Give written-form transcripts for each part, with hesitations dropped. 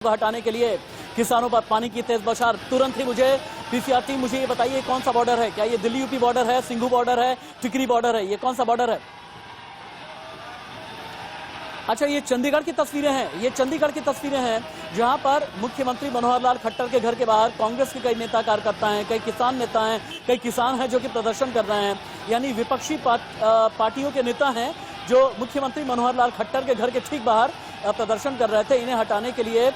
को हटाने के लिए किसानों पर पानी की तेज बौछार। तुरंत ही मुझे पीसीआर टीम मुझे ये बताइए कौन सा बॉर्डर है, क्या ये दिल्ली यूपी बॉर्डर है, सिंघू बॉर्डर है, टिकरी बॉर्डर है, ये कौन सा बॉर्डर है? अच्छा, ये चंडीगढ़ की तस्वीरें हैं, ये चंडीगढ़ की तस्वीरें हैं जहां पर मुख्यमंत्री मनोहर लाल खट्टर के घर के बाहर कांग्रेस के कई नेता कार्यकर्ता हैं, कई किसान नेता हैं, कई किसान हैं जो कि प्रदर्शन कर रहे हैं। यानी विपक्षी पार्टियों के नेता हैं जो मुख्यमंत्री मनोहर लाल खट्टर के घर के ठीक बाहर प्रदर्शन कर रहे थे। इन्हें हटाने के लिए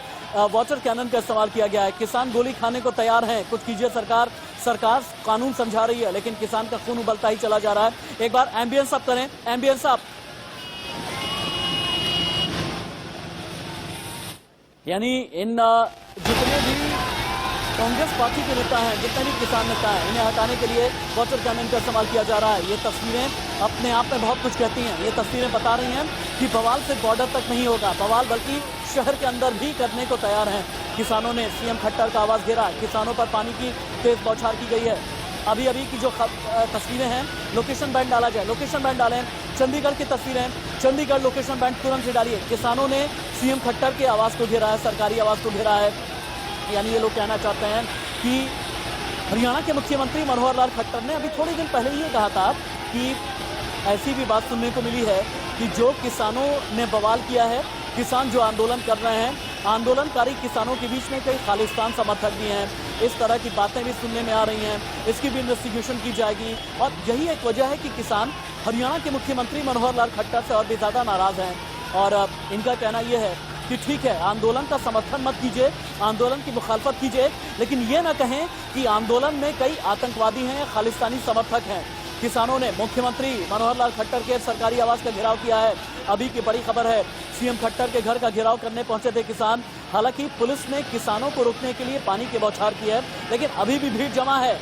वाटर कैनन का इस्तेमाल किया गया है। किसान गोली खाने को तैयार हैं, कुछ कीजिए सरकार, सरकार कानून समझा रही है, लेकिन किसान का खून उबलता ही चला जा रहा है। एक बार एम्बियंस अप करें, एम्बियंस अप। यानी इन जितने भी कांग्रेस पार्टी के नेता हैं, जितने भी किसान नेता हैं, इन्हें हटाने के लिए वाटर कैनन का इस्तेमाल किया जा रहा है। ये तस्वीरें अपने आप में बहुत कुछ कहती हैं। ये तस्वीरें बता रही हैं कि बवाल सिर्फ बॉर्डर तक नहीं होगा, बवाल बल्कि शहर के अंदर भी करने को तैयार हैं। किसानों ने सीएम खट्टर का आवाज घेरा, किसानों पर पानी की तेज बौछार की गई है। अभी अभी की जो तस्वीरें हैं, लोकेशन बैंड डाला जाए, लोकेशन बैंड डालें। चंडीगढ़ की तस्वीरें, चंडीगढ़ लोकेशन बैंड तुरंत से डालिए। किसानों ने सीएम खट्टर के आवाज को घेरा है, सरकारी आवाज को घेरा है। यानी ये लोग कहना चाहते हैं कि हरियाणा के मुख्यमंत्री मनोहर लाल खट्टर ने अभी थोड़े दिन पहले ये कहा था कि ऐसी भी बात सुनने को मिली है कि जो किसानों ने बवाल किया है, किसान जो आंदोलन कर रहे हैं, आंदोलनकारी किसानों के बीच में कई खालिस्तान समर्थक भी हैं। इस तरह की बातें भी सुनने में आ रही हैं, इसकी भी इन्वेस्टिगेशन की जाएगी। और यही एक वजह है कि किसान हरियाणा के मुख्यमंत्री मनोहर लाल खट्टर से और भी ज्यादा नाराज हैं। और इनका कहना यह है कि ठीक है, आंदोलन का समर्थन मत कीजिए, आंदोलन की मुखालफत कीजिए, लेकिन ये ना कहें कि आंदोलन में कई आतंकवादी हैं या खालिस्तानी समर्थक हैं। किसानों ने मुख्यमंत्री मनोहर लाल खट्टर के सरकारी आवास का घेराव किया है। अभी की बड़ी खबर है, सीएम खट्टर के घर का घेराव करने पहुंचे थे किसान। हालांकि पुलिस ने किसानों को रोकने के लिए पानी की बौछार की है, लेकिन अभी भी भीड़ जमा है।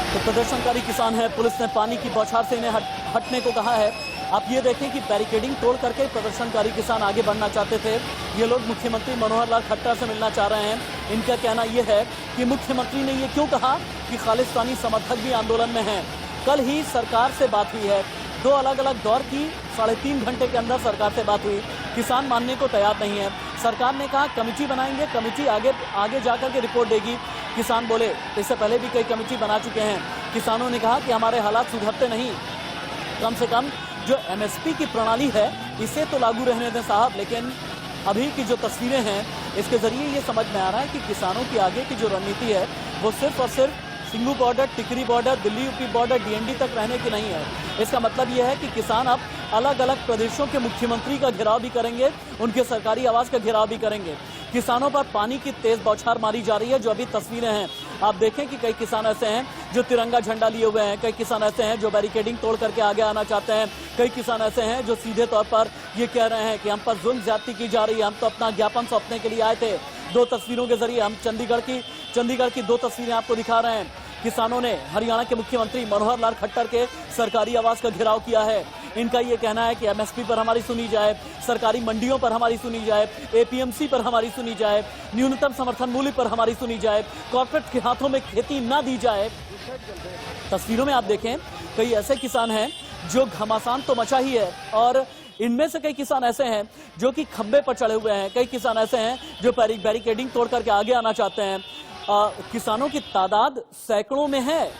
तो प्रदर्शनकारी किसान है, पुलिस ने पानी की बौछार से इन्हें हटने को कहा है। आप ये देखें कि बैरिकेडिंग तोड़ करके प्रदर्शनकारी किसान आगे बढ़ना चाहते थे। ये लोग मुख्यमंत्री मनोहर लाल खट्टर से मिलना चाह रहे हैं। इनका कहना यह है कि मुख्यमंत्री ने ये क्यों कहा कि खालिस्तानी समर्थक भी आंदोलन में हैं। कल ही सरकार से बात हुई है, दो अलग अलग दौर की 3.5 घंटे के अंदर सरकार से बात हुई। किसान मानने को तैयार नहीं है। सरकार ने कहा कमेटी बनाएंगे, कमेटी आगे जाकर के रिपोर्ट देगी। किसान बोले इससे पहले भी कई कमेटी बना चुके हैं। किसानों ने कहा कि हमारे हालात सुधरते नहीं, कम से कम जो एमएसपी की प्रणाली है इसे तो लागू रहने दें साहब। लेकिन अभी की जो तस्वीरें हैं, इसके जरिए ये समझ में आ रहा है कि किसानों की आगे की जो रणनीति है वो सिर्फ और सिर्फ Singhu border, Tikri border, Delhi UP border, DND तक रहने की नहीं है। इसका मतलब यह है कि किसान अब अलग अलग प्रदेशों के मुख्यमंत्री का घेराव भी करेंगे, उनके सरकारी आवास का घेराव भी करेंगे। किसानों पर पानी की तेज बौछार मारी जा रही है। जो अभी तस्वीरें हैं आप देखें कि कई किसान ऐसे हैं जो तिरंगा झंडा लिए हुए हैं, कई किसान ऐसे हैं जो बैरिकेडिंग तोड़ करके आगे आना चाहते हैं, कई किसान ऐसे हैं जो सीधे तौर पर ये कह रहे हैं कि हम पर जुल्म ज्यादती की जा रही है, हम तो अपना ज्ञापन सौंपने के लिए आए थे। दो तस्वीरों के जरिए हम चंडीगढ़ की दो तस्वीरें आपको दिखा रहे हैं। किसानों ने हरियाणा के मुख्यमंत्री मनोहर लाल खट्टर के सरकारी आवास का घेराव किया है। इनका ये कहना है कि एमएसपी पर हमारी सुनी जाए, सरकारी मंडियों पर हमारी सुनी जाए, एपीएमसी पर हमारी सुनी जाए, न्यूनतम समर्थन मूल्य पर हमारी सुनी जाए, कॉर्पोरेट के हाथों में खेती ना दी जाए। तस्वीरों में आप देखें कई ऐसे किसान हैं जो घमासान तो मचा ही है, और इनमें से कई किसान ऐसे हैं जो कि खंबे पर चढ़े हुए हैं, कई किसान ऐसे हैं जो बैरिकेडिंग तोड़ करके आगे आना चाहते हैं। किसानों की तादाद सैकड़ों में है।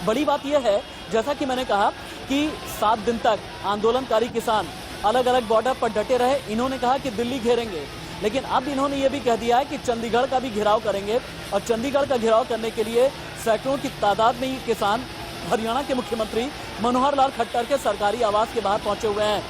बड़ी बात यह है, जैसा कि मैंने कहा कि 7 दिन तक आंदोलनकारी किसान अलग अलग बॉर्डर पर डटे रहे। इन्होंने कहा कि दिल्ली घेरेंगे, लेकिन अब इन्होंने ये भी कह दिया है कि चंडीगढ़ का भी घेराव करेंगे। और चंडीगढ़ का घेराव करने के लिए सैकड़ों की तादाद में ये किसान हरियाणा के मुख्यमंत्री मनोहर लाल खट्टर के सरकारी आवास के बाहर पहुंचे हुए हैं।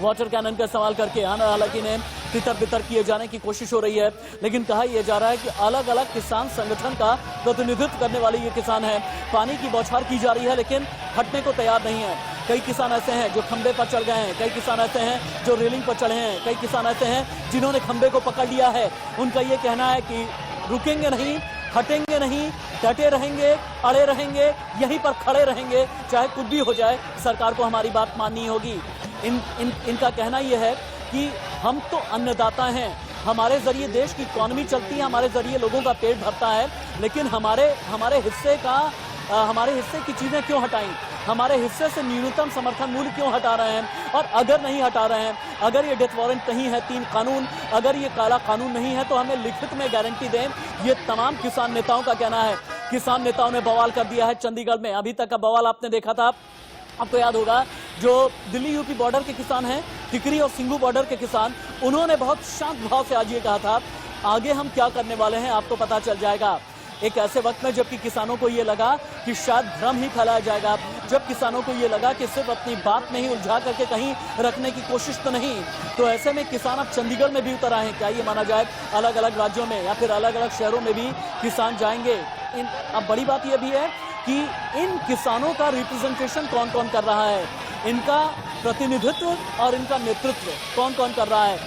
वाटर कैनन का इस्तेमाल करके हालांकि इन्हें तितर बितर किए जाने की कोशिश हो रही है, लेकिन कहा यह जा रहा है कि अलग अलग किसान संगठन का प्रतिनिधित्व करने वाले ये किसान हैं। पानी की बौछार की जा रही है, लेकिन हटने को तैयार नहीं है। कई किसान ऐसे हैं जो खंबे पर चढ़ गए हैं, कई किसान ऐसे हैं जो रेलिंग पर चढ़े हैं, कई किसान ऐसे हैं जिन्होंने खंबे को पकड़ लिया है। उनका ये कहना है कि रुकेंगे नहीं, हटेंगे नहीं, डटे रहेंगे, अड़े रहेंगे, यहीं पर खड़े रहेंगे, चाहे कुछ भी हो जाए, सरकार को हमारी बात माननी होगी। इनका कहना यह है कि हम तो अन्नदाता हैं, हमारे जरिए देश की इकोनॉमी चलती है, हमारे जरिए लोगों का पेट भरता है, लेकिन हमारे हिस्से की चीजें क्यों हटाई? हमारे हिस्से से न्यूनतम समर्थन मूल्य क्यों हटा रहे हैं? और अगर नहीं हटा रहे हैं, अगर ये डेथ वारंट नहीं है 3 कानून, अगर ये काला कानून नहीं है, तो हमें लिखित में गारंटी दें। ये तमाम किसान नेताओं का कहना है। किसान नेताओं ने बवाल कर दिया है चंडीगढ़ में। अभी तक का बवाल आपने देखा था, आपको याद होगा, जो दिल्ली यूपी बॉर्डर के किसान हैं, टिकरी और सिंगू बॉर्डर के किसान, उन्होंने बहुत शांत भाव से आज ये कहा था, आगे हम क्या करने वाले हैं आपको पता चल जाएगा। एक ऐसे वक्त में जबकि किसानों को ये लगा कि शायद भ्रम ही फैलाया जाएगा, जब किसानों को ये लगा कि सिर्फ अपनी बात में ही उलझा करके कहीं रखने की कोशिश तो नहीं, तो ऐसे में किसान अब चंडीगढ़ में भी उतर आए हैं। क्या ये माना जाए अलग अलग राज्यों में या फिर अलग अलग शहरों में भी किसान जाएंगे? अब बड़ी बात यह भी है कि इन किसानों का रिप्रेजेंटेशन कौन कौन कर रहा है, इनका प्रतिनिधित्व और इनका नेतृत्व कौन कौन कर रहा है।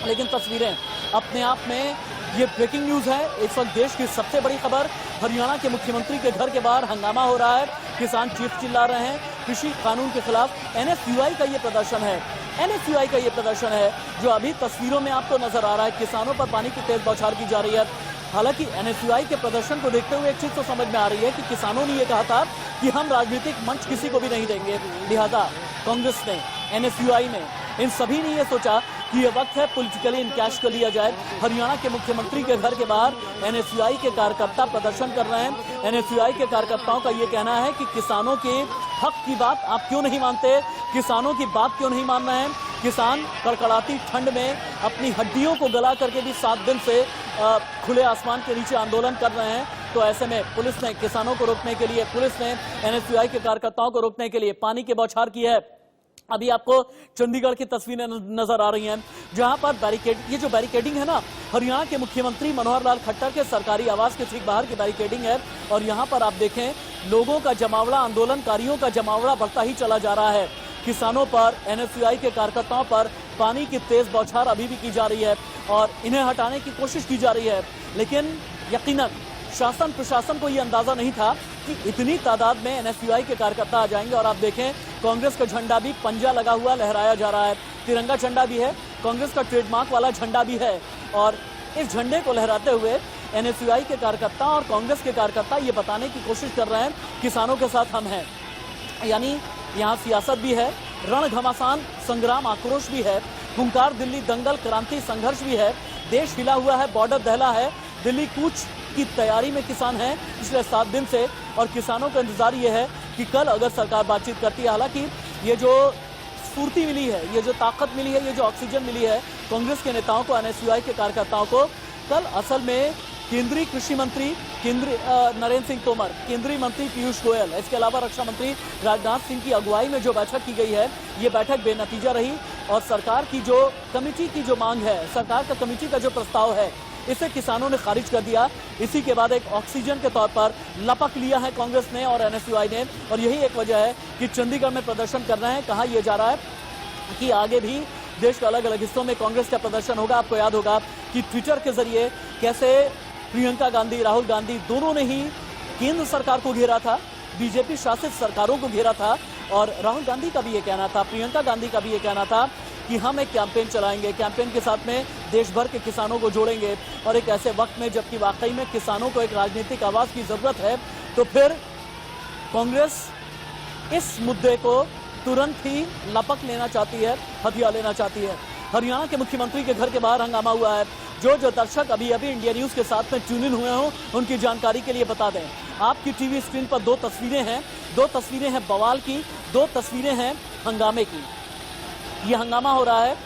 लेकिन तस्वीरें अपने आप में ये ब्रेकिंग न्यूज है। इस वक्त देश की सबसे बड़ी खबर, हरियाणा के मुख्यमंत्री के घर के बाहर हंगामा हो रहा है, किसान चीख चिल्ला रहे हैं कृषि कानून के खिलाफ। एनएसयूआई का ये प्रदर्शन है, एनएसयूआई का ये प्रदर्शन है जो अभी तस्वीरों में आपको नजर आ रहा है। किसानों पर पानी की तेज बौछार की जा रही है। हालांकि एनएसयूआई के प्रदर्शन को देखते हुए एक चीज तो समझ में आ रही है कि किसानों ने यह कहा था कि हम राजनीतिक मंच किसी को भी नहीं देंगे, लिहाजा कांग्रेस ने, एनएसयूआई ने, इन सभी ने यह सोचा कि यह वक्त है पॉलिटिकली इनकैश कर लिया जाए। हरियाणा के मुख्यमंत्री के घर के बाहर एनएसयूआई के कार्यकर्ता प्रदर्शन कर रहे हैं। एनएसयूआई के कार्यकर्ताओं का यह कहना है कि किसानों के हक की बात आप क्यों नहीं मानते, किसानों की बात क्यों नहीं मान रहे हैं। किसान कड़कड़ाती ठंड में अपनी हड्डियों को गला करके भी 7 दिन से खुले आसमान के नीचे आंदोलन कर रहे हैं। तो ऐसे में पुलिस ने किसानों को रोकने के लिए, पुलिस ने एनएसयूआई के कार्यकर्ताओं को रोकने के लिए पानी की बौछार की है। अभी आपको चंडीगढ़ की तस्वीरें नजर आ रही हैं, जहां पर ये जो बैरिकेडिंग है ना, हरियाणा के मुख्यमंत्री मनोहर लाल खट्टर के सरकारी आवास के ठीक बाहर की बैरिकेडिंग है। और यहां पर आप देखें, लोगों का जमावड़ा, आंदोलनकारियों का जमावड़ा बढ़ता ही चला जा रहा है। किसानों पर, एनएसयूआई के कार्यकर्ताओं पर पानी की तेज बौछार अभी भी की जा रही है और इन्हें हटाने की कोशिश की जा रही है। लेकिन यकीनन शासन प्रशासन को यह अंदाजा नहीं था कि इतनी तादाद में एनएसयूआई के कार्यकर्ता आ जाएंगे। और आप देखें, कांग्रेस का झंडा भी पंजा लगा हुआ लहराया जा रहा है, तिरंगा झंडा भी है, कांग्रेस का ट्रेडमार्क वाला झंडा भी है। और इस झंडे को लहराते हुए एनएसयूआई के कार्यकर्ता और कांग्रेस के कार्यकर्ता ये बताने की कोशिश कर रहे हैं, किसानों के साथ हम हैं। यानी यहाँ सियासत भी है, रण घमासान संग्राम आक्रोश भी है, हुंकार दिल्ली दंगल क्रांति संघर्ष भी है, देश हिला हुआ है, बॉर्डर दहला है, दिल्ली कूच की तैयारी में किसान हैं पिछले 7 दिन से। और किसानों का इंतजार ये है कि कल अगर सरकार बातचीत करती है, हालांकि ये जो स्फूर्ति मिली है, ये जो ताकत मिली है, ये जो ऑक्सीजन मिली है कांग्रेस के नेताओं को, एनएसयूआई के कार्यकर्ताओं को, कल असल में केंद्रीय कृषि मंत्री नरेंद्र सिंह तोमर, केंद्रीय मंत्री पीयूष गोयल, इसके अलावा रक्षा मंत्री राजनाथ सिंह की अगुवाई में जो बैठक की गई है, ये बैठक बेनतीजा रही। और सरकार की जो कमेटी की जो मांग है, सरकार का कमेटी का जो प्रस्ताव है, इसे किसानों ने खारिज कर दिया। इसी के बाद एक ऑक्सीजन के तौर पर लपक लिया है कांग्रेस ने और एनएसयूआई ने। और यही एक वजह है कि चंडीगढ़ में प्रदर्शन कर रहे हैं। कहा यह जा रहा है कि आगे भी देश के अलग अलग हिस्सों में कांग्रेस का प्रदर्शन होगा। आपको याद होगा कि ट्विटर के जरिए कैसे प्रियंका गांधी, राहुल गांधी दोनों ने ही केंद्र सरकार को घेरा था, बीजेपी शासित सरकारों को घेरा था। और राहुल गांधी का भी ये कहना था, प्रियंका गांधी का भी ये कहना था कि हम एक कैंपेन चलाएंगे, कैंपेन के साथ में देश भर के किसानों को जोड़ेंगे। और एक ऐसे वक्त में जबकि वाकई में किसानों को एक राजनीतिक आवाज की जरूरत है, तो फिर कांग्रेस इस मुद्दे को तुरंत ही लपक लेना चाहती है, हथिया लेना चाहती है। हरियाणा के मुख्यमंत्री के घर के बाहर हंगामा हुआ है। जो दर्शक अभी इंडिया न्यूज के साथ में ट्यून इन हुए हों, उनकी जानकारी के लिए बता दें, आपकी टीवी स्क्रीन पर 2 तस्वीरें हैं। 2 तस्वीरें हैं बवाल की, 2 तस्वीरें हैं हंगामे की। यह हंगामा हो रहा है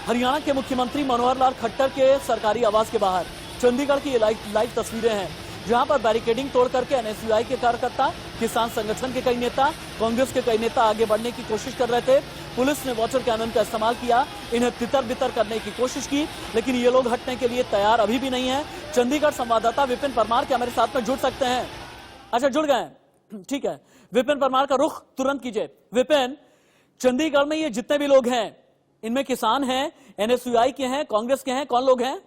हरियाणा के मुख्यमंत्री मनोहर लाल खट्टर के सरकारी आवास के बाहर। चंडीगढ़ की लाइव तस्वीरें हैं, जहां पर बैरिकेडिंग तोड़ करके एनएसयूआई के कार्यकर्ता, किसान संगठन के कई नेता, कांग्रेस के कई नेता आगे बढ़ने की कोशिश कर रहे थे। पुलिस ने वाटर कैनन का इस्तेमाल किया, इन्हें तितर बितर करने की कोशिश की, लेकिन ये लोग हटने के लिए तैयार अभी भी नहीं है। चंडीगढ़ संवाददाता विपिन परमार क्या मेरे साथ में जुड़ सकते हैं? अच्छा, जुड़ गए, ठीक है। विपिन परमार का रुख तुरंत कीजिए। विपिन, चंडीगढ़ में ये जितने भी लोग हैं, इनमें किसान हैं, एनएसयूआई के हैं, कांग्रेस के हैं, कौन लोग हैं?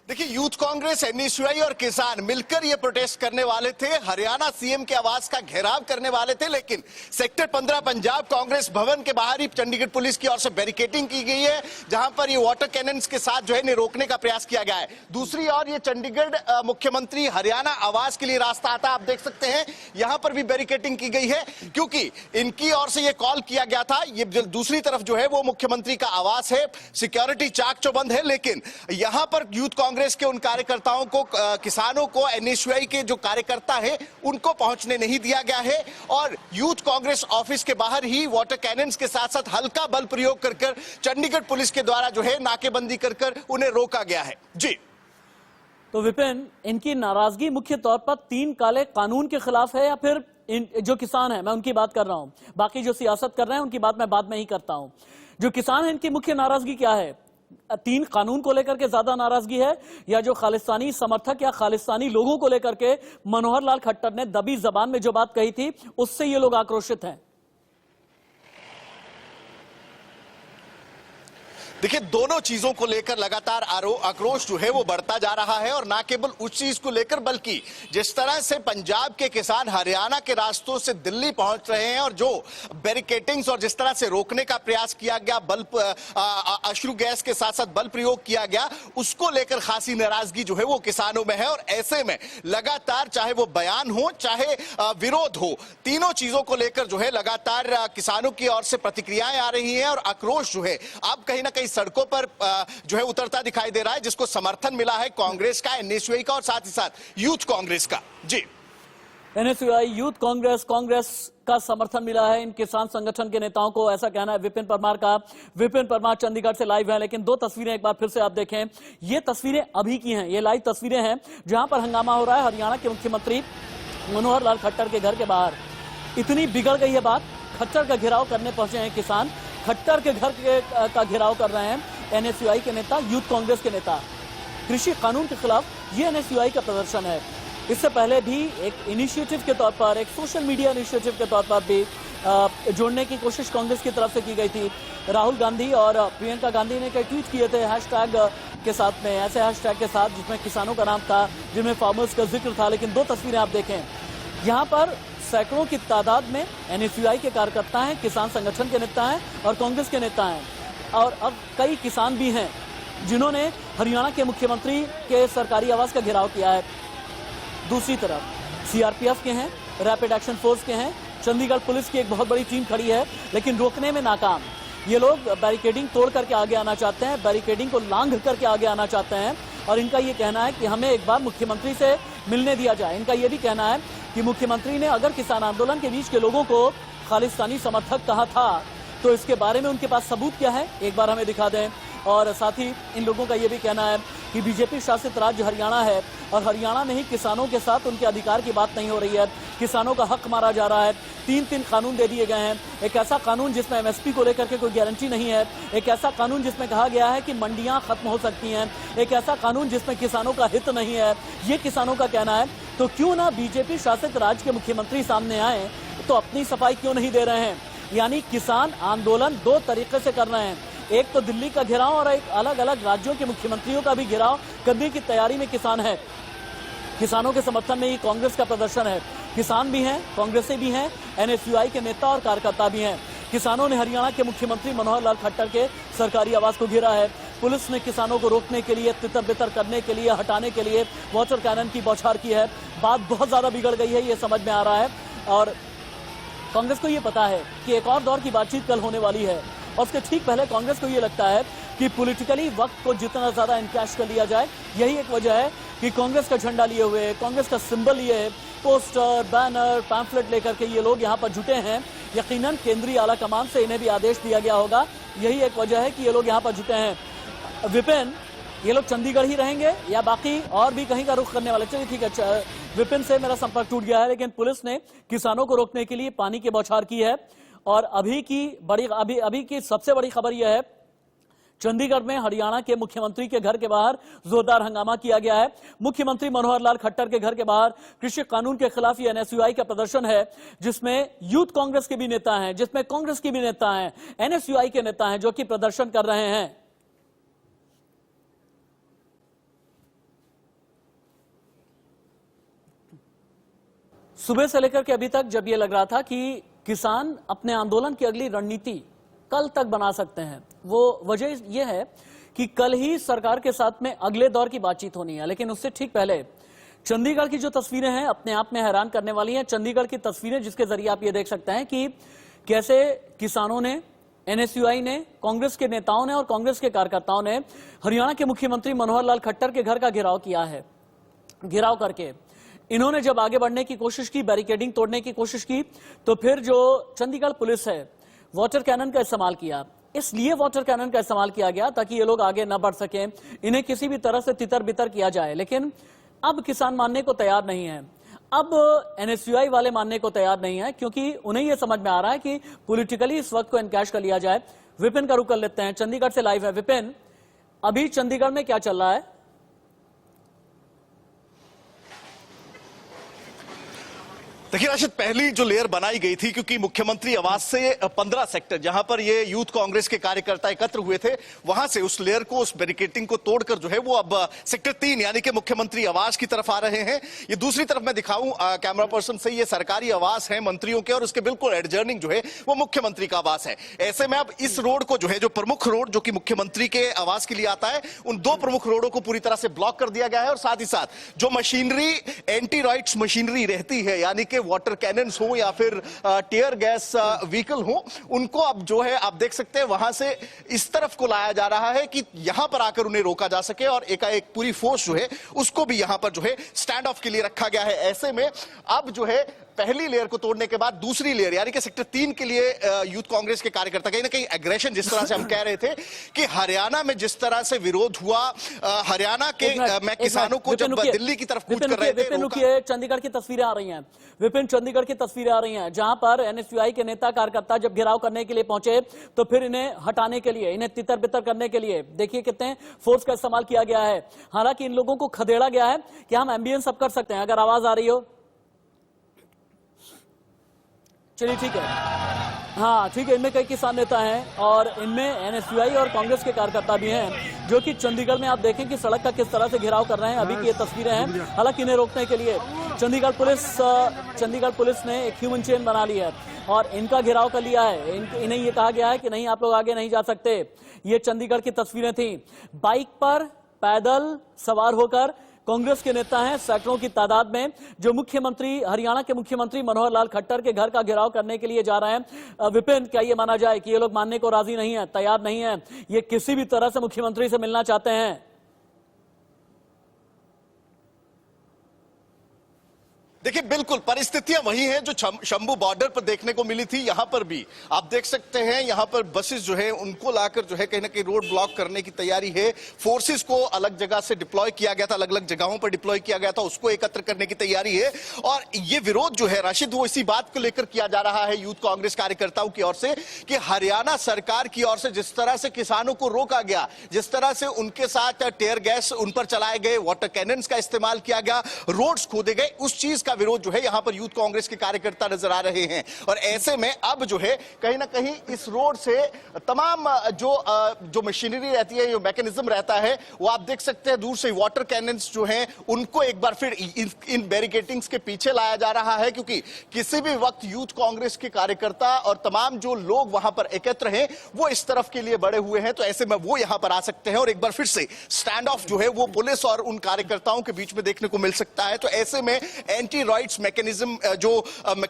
देखिए, यूथ कांग्रेस, एनएसयूआई और किसान मिलकर ये प्रोटेस्ट करने वाले थे, हरियाणा सीएम के आवास का घेराव करने वाले थे, लेकिन सेक्टर 15 पंजाब कांग्रेस भवन के बाहर ही चंडीगढ़ पुलिस की ओर से बैरिकेडिंग की गई है, जहां पर ये वाटर कैनन्स के साथ जो है इन्हें रोकने का प्रयास किया गया है। दूसरी ओर ये चंडीगढ़ मुख्यमंत्री हरियाणा आवास के लिए रास्ता आता, आप देख सकते हैं यहां पर भी बैरिकेडिंग की गई है, क्योंकि इनकी ओर से ये कॉल किया गया था। ये दूसरी तरफ जो है वो मुख्यमंत्री का आवास है, सिक्योरिटी चाक चौबंद है, लेकिन यहां पर यूथ कांग्रेस के उन कार्यकर्ताओं को, किसानों को, एनएसयूआई के जो कार्यकर्ता हैं उनको पहुंचने नहीं दिया गया है और यूथ कांग्रेस ऑफिस के बाहर ही वाटर कैनन्स के साथ साथ हल्का बल प्रयोग कर चंडीगढ़ पुलिस के द्वारा जो है नाकेबंदी कर उन्हें रोका गया है। जी तो विपिन, इनकी नाराजगी मुख्य तौर पर 3 काले कानून के खिलाफ है या फिर जो किसान है, मैं उनकी बात कर रहा हूं, बाकी जो सियासत कर रहे हैं उनकी बात मैं बाद में ही करता हूं। जो किसान है इनकी मुख्य नाराजगी क्या है? 3 कानून को लेकर के ज्यादा नाराजगी है या जो खालिस्तानी समर्थक या खालिस्तानी लोगों को लेकर के मनोहर लाल खट्टर ने दबी जबान में जो बात कही थी उससे ये लोग आक्रोशित हैं? देखिए, दोनों चीजों को लेकर लगातार आक्रोश जो है वो बढ़ता जा रहा है और ना केवल उस चीज को लेकर बल्कि जिस तरह से पंजाब के किसान हरियाणा के रास्तों से दिल्ली पहुंच रहे हैं और जो बैरिकेडिंग्स और जिस तरह से रोकने का प्रयास किया गया, बल अश्रु गैस के साथ साथ बल प्रयोग किया गया, उसको लेकर खासी नाराजगी जो है वो किसानों में है। और ऐसे में लगातार चाहे वो बयान हो चाहे विरोध हो, तीनों चीजों को लेकर जो है लगातार किसानों की ओर से प्रतिक्रियाएं आ रही हैं और आक्रोश जो है अब कहीं ना कहीं सड़कों पर जो है उतरता दिखाई दे रहा है, जिसको समर्थन मिला है कांग्रेस का, एनएसयूआई का और साथ ही साथ यूथ कांग्रेस का। जी, एनएसयूआई, यूथ कांग्रेस का समर्थन मिला है इन किसान संगठन के नेताओं को, ऐसा कहना है विपिन परमार का। विपिन परमार चंडीगढ़ से लाइव है, लेकिन 2 तस्वीरें एक बार फिर से आप देखें। ये तस्वीरें अभी की हैं, ये लाइव तस्वीरें हैं जहां पर हंगामा हो रहा है हरियाणा के मुख्यमंत्री मनोहर लाल खट्टर के घर के बाहर। इतनी बिगड़ गई है बात, खट्टर का घेराव करने पहुंचे हैं किसान, खट्टर के घर का घेराव कर रहे हैं एनएसयूआई के नेता, यूथ कांग्रेस के नेता। कृषि कानून के खिलाफ ये एनएसयूआई का प्रदर्शन है। इससे पहले भी एक इनिशिएटिव के तौर पर, एक सोशल मीडिया इनिशिएटिव के तौर पर भी जोड़ने की कोशिश कांग्रेस की तरफ से की गई थी। राहुल गांधी और प्रियंका गांधी ने कई ट्वीट किए थे हैशटैग के साथ में, ऐसे हैशटैग के साथ जिसमें किसानों का नाम था, जिनमें फार्मर्स का जिक्र था। लेकिन 2 तस्वीरें आप देखें, यहाँ पर सैकड़ों की तादाद में एनएसयूआई के कार्यकर्ता हैं, किसान संगठन के नेता हैं और कांग्रेस के नेता हैं। और अब कई किसान भी हैं जिन्होंने हरियाणा के मुख्यमंत्री के सरकारी आवास का घेराव किया है। दूसरी तरफ सीआरपीएफ के हैं, रैपिड एक्शन फोर्स के हैं, चंडीगढ़ पुलिस की एक बहुत बड़ी टीम खड़ी है, लेकिन रोकने में नाकाम। ये लोग बैरिकेडिंग तोड़ करके आगे आना चाहते हैं, बैरिकेडिंग को लांघ करके आगे आना चाहते हैं और इनका ये कहना है कि हमें एक बार मुख्यमंत्री से मिलने दिया जाए। इनका ये भी कहना है कि मुख्यमंत्री ने अगर किसान आंदोलन के बीच के लोगों को खालिस्तानी समर्थक कहा था तो इसके बारे में उनके पास सबूत क्या है, एक बार हमें दिखा दें। और साथ ही इन लोगों का ये भी कहना है कि बीजेपी शासित राज्य हरियाणा है और हरियाणा में ही किसानों के साथ उनके अधिकार की बात नहीं हो रही है, किसानों का हक मारा जा रहा है। 3 कानून दे दिए गए हैं, एक ऐसा कानून जिसमें एमएसपी को लेकर के कोई गारंटी नहीं है, एक ऐसा कानून जिसमें कहा गया है कि मंडियां खत्म हो सकती हैं, एक ऐसा कानून जिसमें किसानों का हित नहीं है, ये किसानों का कहना है। तो क्यों ना बीजेपी शासित राज्य के मुख्यमंत्री सामने आए, तो अपनी सफाई क्यों नहीं दे रहे हैं? यानी किसान आंदोलन 2 तरीके से कर रहे हैं, एक तो दिल्ली का घेराव और एक अलग अलग राज्यों के मुख्यमंत्रियों का भी घेराव करने की तैयारी में किसान है। किसानों के समर्थन में ये कांग्रेस का प्रदर्शन है, किसान भी हैं, कांग्रेसी भी हैं, एनएसयूआई के नेता और कार्यकर्ता भी हैं। किसानों ने हरियाणा के मुख्यमंत्री मनोहर लाल खट्टर के सरकारी आवास को घेरा है। पुलिस ने किसानों को रोकने के लिए, तितर बितर करने के लिए, हटाने के लिए वाटर कैनन की बौछार की है। बात बहुत ज्यादा बिगड़ गई है, ये समझ में आ रहा है और कांग्रेस को ये पता है कि एक और दौर की बातचीत कल होने वाली है और उसके ठीक पहले कांग्रेस को ये लगता है कि पॉलिटिकली वक्त को जितना ज्यादा इनकैश कर लिया जाए। यही एक वजह है कि कांग्रेस का झंडा लिए हुए, कांग्रेस का सिंबल लिए, पोस्टर, बैनर, पैम्फलेट लेकर के ये लोग यहाँ पर जुटे हैं। यकीनन केंद्रीय आला कमान से इन्हें भी आदेश दिया गया होगा, यही एक वजह है कि ये लोग यहाँ पर जुटे हैं। विपिन, ये लोग चंडीगढ़ ही रहेंगे या बाकी और भी कहीं का रुख करने वाले? चलिए ठीक है, विपिन से मेरा संपर्क टूट गया है, लेकिन पुलिस ने किसानों को रोकने के लिए पानी की बौछार की है। और अभी की सबसे बड़ी खबर यह है, चंडीगढ़ में हरियाणा के मुख्यमंत्री के घर के बाहर जोरदार हंगामा किया गया है। मुख्यमंत्री मनोहर लाल खट्टर के घर के बाहर कृषि कानून के खिलाफ ये एनएसयूआई का प्रदर्शन है, जिसमें यूथ कांग्रेस के भी नेता हैं, जिसमें कांग्रेस के भी नेता हैं, एनएसयूआई के नेता हैं जो कि प्रदर्शन कर रहे हैं। सुबह से लेकर के अभी तक जब ये लग रहा था कि किसान अपने आंदोलन की अगली रणनीति कल तक बना सकते हैं, वो वजह यह है कि कल ही सरकार के साथ में अगले दौर की बातचीत होनी है। लेकिन उससे ठीक पहले चंडीगढ़ की जो तस्वीरें हैं अपने आप में हैरान करने वाली हैं। चंडीगढ़ की तस्वीरें जिसके जरिए आप ये देख सकते हैं कि कैसे किसानों ने, एनएसयूआई ने, कांग्रेस के नेताओं ने और कांग्रेस के कार्यकर्ताओं ने हरियाणा के मुख्यमंत्री मनोहर लाल खट्टर के घर का घेराव किया है। घेराव करके इन्होंने जब आगे बढ़ने की कोशिश की, बैरिकेडिंग तोड़ने की कोशिश की, तो फिर जो चंडीगढ़ पुलिस है वाटर कैनन का इस्तेमाल किया। इसलिए वाटर कैनन का इस्तेमाल किया गया ताकि ये लोग आगे न बढ़ सकें, इन्हें किसी भी तरह से तितर बितर किया जाए। लेकिन अब किसान मानने को तैयार नहीं है, अब एनएसयूआई वाले मानने को तैयार नहीं है, क्योंकि उन्हें यह समझ में आ रहा है कि पॉलिटिकली इस वक्त को एनकैश कर लिया जाए। विपिन का रुख कर लेते हैं, चंडीगढ़ से लाइव है। विपिन, अभी चंडीगढ़ में क्या चल रहा है? देखिए राशिद, पहली जो लेयर बनाई गई थी, क्योंकि मुख्यमंत्री आवास से 15 सेक्टर जहां पर ये यूथ कांग्रेस के कार्यकर्ता एकत्र हुए थे, वहां से उस लेयर को, उस बैरिकेडिंग को तोड़कर जो है वो अब सेक्टर 3 यानी कि मुख्यमंत्री आवास की तरफ आ रहे हैं। ये दूसरी तरफ मैं दिखाऊं कैमरा पर्सन से, ये सरकारी आवास है मंत्रियों के और उसके बिल्कुल एडजर्निंग जो है वो मुख्यमंत्री का आवास है। ऐसे में अब इस रोड को जो है, जो प्रमुख रोड जो कि मुख्यमंत्री के आवास के लिए आता है, उन दो प्रमुख रोडों को पूरी तरह से ब्लॉक कर दिया गया है। और साथ ही साथ जो मशीनरी, एंटी राइट्स मशीनरी रहती है, यानी कि वाटर कैनन्स हो या फिर टीयर गैस व्हीकल हो, उनको अब जो है आप देख सकते हैं वहां से इस तरफ को लाया जा रहा है कि यहां पर आकर उन्हें रोका जा सके। और एकाएक पूरी फोर्स जो है उसको भी यहां पर जो है स्टैंड ऑफ के लिए रखा गया है। ऐसे में अब जो है पहली लेयर को तोड़ने के बाद दूसरी लेयर यानी कि सेक्टर 3 के लिए यूथ कांग्रेस के कार्यकर्ता कहीं ना कहीं एग्रेशन, जिस तरह से हम कह रहे थे कि हरियाणा में जिस तरह से विरोध हुआ, हरियाणा के मैं किसानों को जब दिल्ली की तरफ कूच कर रहे थे। विपिन रुकिए, चंडीगढ़ की तस्वीरें आ रही हैं। विपिन, चंडीगढ़ की तस्वीरें आ रही हैं जहां पर एनएसयूआई के नेता कार्यकर्ता जब घेराव करने के लिए पहुंचे तो फिर इन्हें हटाने के लिए, इन्हें तितर बितर करने के लिए देखिए कितने फोर्स का इस्तेमाल किया गया है। हालांकि इन लोगों को खदेड़ा गया है कि हम एम्बियंस अब कर सकते हैं। अगर आवाज आ रही हो, चलिए ठीक है, हाँ ठीक है। इनमें कई किसान नेता हैं और इनमें एनएसयूआई और कांग्रेस के कार्यकर्ता भी हैं जो कि चंडीगढ़ में आप देखें कि सड़क का किस तरह से घेराव कर रहे हैं। अभी की ये तस्वीरें हैं। हालांकि इन्हें रोकने के लिए चंडीगढ़ पुलिस ने एक ह्यूमन चेन बना ली है और इनका घेराव कर लिया है। इन्हें ये कहा गया है कि नहीं, आप लोग आगे नहीं जा सकते। ये चंडीगढ़ की तस्वीरें थी। बाइक पर पैदल सवार होकर कांग्रेस के नेता हैं सैकड़ों की तादाद में, जो हरियाणा के मुख्यमंत्री मनोहर लाल खट्टर के घर का घेराव करने के लिए जा रहे हैं। विपिन, क्या ये माना जाए कि ये लोग मानने को राजी नहीं है, तैयार नहीं है, ये किसी भी तरह से मुख्यमंत्री से मिलना चाहते हैं? देखिए बिल्कुल परिस्थितियां वही हैं जो शंभू बॉर्डर पर देखने को मिली थी। यहां पर भी आप देख सकते हैं, यहां पर बसेस जो है उनको लाकर जो है कहीं ना कहीं रोड ब्लॉक करने की तैयारी है। फोर्सेस को अलग जगह से डिप्लॉय किया गया था, अलग अलग जगहों पर डिप्लॉय किया गया था, उसको एकत्र करने की तैयारी है। और ये विरोध जो है राशिद, वो इसी बात को लेकर किया जा रहा है यूथ कांग्रेस कार्यकर्ताओं की ओर से कि हरियाणा सरकार की ओर से जिस तरह से किसानों को रोका गया, जिस तरह से उनके साथ टेयर गैस उन पर चलाए गए, वाटर कैनन्स का इस्तेमाल किया गया, रोड्स खोदे गए, उस चीज का विरोध जो है यहां पर यूथ कांग्रेस के कार्यकर्ता नजर आ रहे हैं। और ऐसे में अब जो है कहीं ना कहीं इस रोड से तमाम जो मशीनरी रहती है, जो मैकेनिज्म रहता है, वो आप देख सकते हैं दूर से वाटर कैनन्स जो हैं उनको एक बार फिर इन बैरिकेडिंग्स के पीछे लाया जा रहा है, क्योंकि किसी भी वक्त यूथ कांग्रेस के कार्यकर्ता और तमाम जो लोग वहां पर एकत्र हैं वो इस तरफ के लिए बढ़े हुए हैं। तो ऐसे में वो यहां पर आ सकते हैं और एक बार फिर से स्टैंड ऑफ जो है वो पुलिस और उन कार्यकर्ताओं के बीच में देखने को मिल सकता है। तो ऐसे में एंटी राइट्स मैकेनिज्म जो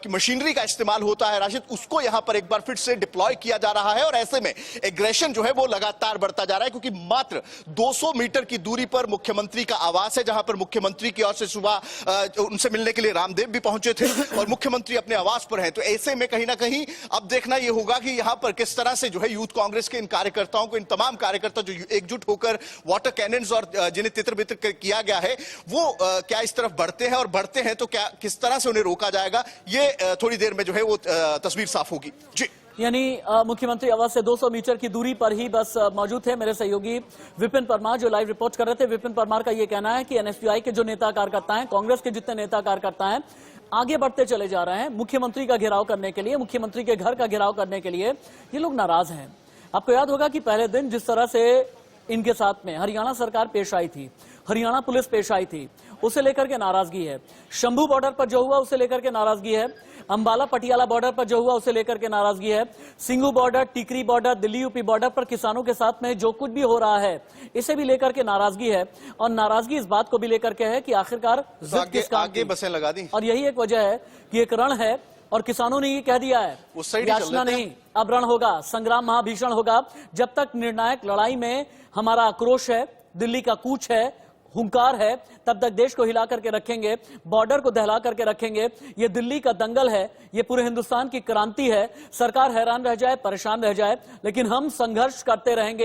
मशीनरी का इस्तेमाल होता है राशिद, उसको यहां पर एक बार फिर से डिप्लॉय किया जा रहा है। और ऐसे में एग्रेशन जो है वो लगातार बढ़ता जा रहा है, क्योंकि मात्र 200 मीटर की दूरी पर मुख्यमंत्री का आवास है, जहां पर मुख्यमंत्री की ओर से सुबह उनसे मिलने के लिए रामदेव भी पहुंचे थे और मुख्यमंत्री अपने आवास पर हैं। तो ऐसे में कहीं ना कहीं अब देखना यह होगा कि यहां पर किस तरह से जो है यूथ कांग्रेस के इन कार्यकर्ताओं को, इन तमाम कार्यकर्ता जो एकजुट होकर वाटर कैनन्स और जिन्हें तितर बितर किया गया है, वो क्या इस तरफ बढ़ते हैं, और बढ़ते हैं तो क्या किस तरह से उन्हें रोका जाएगा, ये थोड़ी देर में जो है वो तस्वीर साफ होगी। जी, यानी मुख्यमंत्री आवास से 200 मीटर की दूरी पर ही बस मौजूद थे मेरे सहयोगी विपिन परमार, जो लाइव रिपोर्ट कर रहे थे। विपिन परमार का यह कहना है कि एनएसयूआई के जो नेता कार्यकर्ता हैं, कांग्रेस के जितने नेता कार्यकर्ता हैं, आगे बढ़ते चले जा रहे हैं मुख्यमंत्री का घेराव करने के लिए, मुख्यमंत्री के घर का घेराव करने के लिए। ये लोग नाराज हैं। आपको याद होगा कि पहले दिन जिस तरह से इनके साथ में हरियाणा सरकार पेश आई थी, हरियाणा पुलिस पेश आई थी, उसे लेकर के नाराजगी है। शंभू बॉर्डर पर जो हुआ उसे लेकर के नाराजगी है। अंबाला पटियाला बॉर्डर पर जो हुआ उसे लेकर के नाराजगी है। Singhu border, Tikri border, Delhi UP border पर किसानों के साथ में जो कुछ भी हो रहा है इसे भी लेकर के नाराजगी है। और नाराजगी इस बात को भी लेकर के है कि आखिरकार जिद किस काम की। बसें लगा दी और यही एक वजह है कि एक रण है और किसानों ने ये कह दिया है उस साइड याचना नहीं, अब रण होगा, संग्राम महाभीषण होगा। जब तक निर्णायक लड़ाई में हमारा आक्रोश है, दिल्ली का कूच है, हुंकार है, तब तक देश को हिला करके रखेंगे, बॉर्डर को दहला करके रखेंगे। ये दिल्ली का दंगल है, ये पूरे हिंदुस्तान की क्रांति है। सरकार हैरान रह जाए, परेशान रह जाए, लेकिन हम संघर्ष करते रहेंगे।